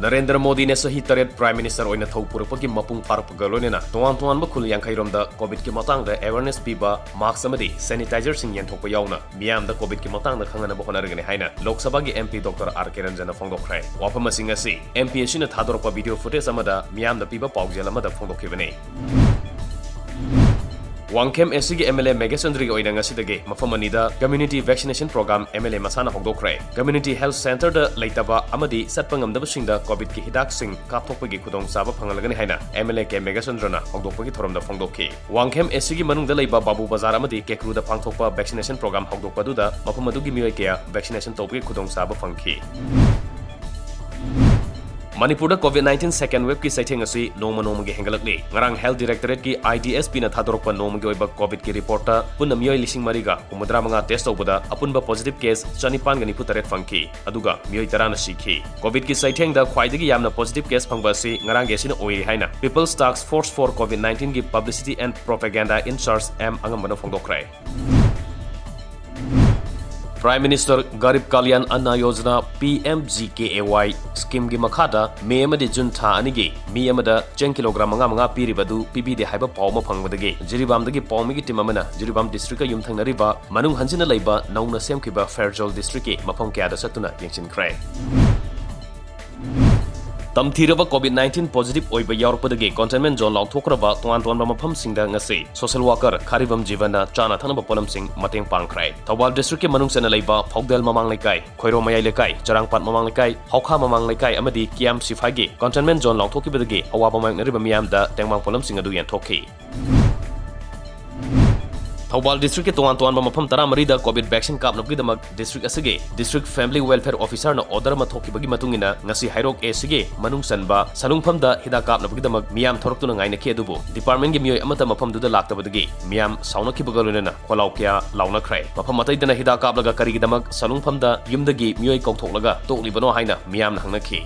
Narendra Modi ne sahi taret Prime Minister oina thau purapaki mapung parapga loinena tuan ba khul yankhairom da COVID ki matang da awareness piba mask amadi sanitizer sing yenthokpa yauna miam da COVID ki matang da khangana ba honaragane haina Lok Sabha gi MP Dr. R.K. Ranjana phongdokhrai wafam asing asi MP asina thadorpa video footage amada miam da piba paujel amada phongdokhibane Wangkem SC MLA Megasandri oina ngasidage mafamanida community vaccination program MLA masana hogdokre community health center da leitaba amadi satpangamdaba singda covid ki hidak sing kapthokpagi khudong saba phangalagani haina MLA ke Megasandrana hogdokpagi thoramda phongdokki Wangkem SC gi manungda leiba babu bazar amadi kekru da phangthokpa vaccination program hogdokpadu da mafamadu gi mioi kya vaccination topgi khudong saba phangki Manipuri COVID-19 second wave ki saitheng asi noma gi hengalakli ngarang health directorate ki IDSP na thadorokpa noma gi oiba covid ki report ta punna mioi lising mariga umudra manga test obada apunba positive case chanipan gani putaret phangki aduga mioi tarana sikhi covid ki saitheng da khwaidagi yamna positive case phangba asi ngarang ge sina oi haina People's Task Force for COVID-19 gi publicity and propaganda in charge M angambana phongdokrai Prime Minister Garib Kalyan Anna Yojana PMGKAY scheme gi makhada May amadi June tha anigi mi amada 10 kilogram manga piribadu PBD haiba pawma phangwadagi Jiribam dagi pawmi gi timamana Jiribam district ka yumthangnariba manung hanjina leiba nauna semkiba Fairjol district ki mafam kya da satuna yengchinkrai Tamthiraba COVID-19 positive oiba yaurpadagi containment zone lauthokraba tuan mafam singda ngasi social worker Kharibam Jivana chana thanaba polam sing mateng pangkhrai Thawal district ki manung sena leiba Phogdel mamang lekai Khoiro mayai lekai Charangpat mamang lekai Hawkha mamang lekai amadi Kiam Sifai gi containment zone lauthokibadagi awaba mangnariba miyam da tengmang polam sing adu yanthokhi Thawal district ki tuan ba mafam tara marida covid vaccine kapnapgi damak district asige district family welfare officer na order ma thokibagi matungina ngasi hairok asige manung sanba salungpham da hida kapnapgi damak miyam thoroktuna ngaina ki adubu department gi mioi amata mafam du da laktabadagi miyam sauna ki bagaluna kholaw kya launa khrai mafam matai dana hida kaplaga kari gi damak salungpham da yumdagi mioi kauthoklaga toklibano haina miyam na hangna ki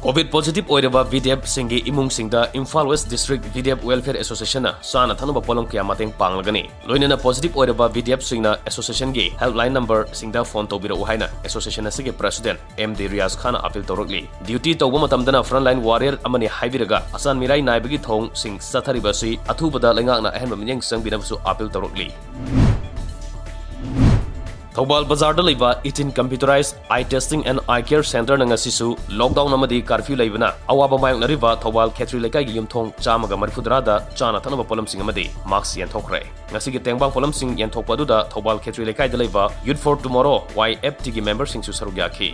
COVID positive oiraba VDF singi imung singda Imphal West District VDF Welfare Association na sana thanuba polong kya mateng panglagani loinena positive oiraba VDF singna association gi helpline number singda phone tobira uhaina association asige president MD Riaz Khan appeal torokli duty tawba matamdana frontline warrior amani haibiraga asan mirai naibagi thong sing satharibasi athubada lengakna ahenba minyang sangbinabusu appeal torokli Thawbal Bazar da leiba 18 computerized eye testing and eye care center na ngasisu lockdown amadi curfew leibana awaba mayong nariba Thawbal Khetri lekai gi yumthong chamaga marifudra da chana thanaba polam sing amadi marks yanthokre ngasi gi tengbang polam sing yanthokpa du da Thawbal Khetri lekai da leiba Youth for Tomorrow YFT gi member sing su sarugya khi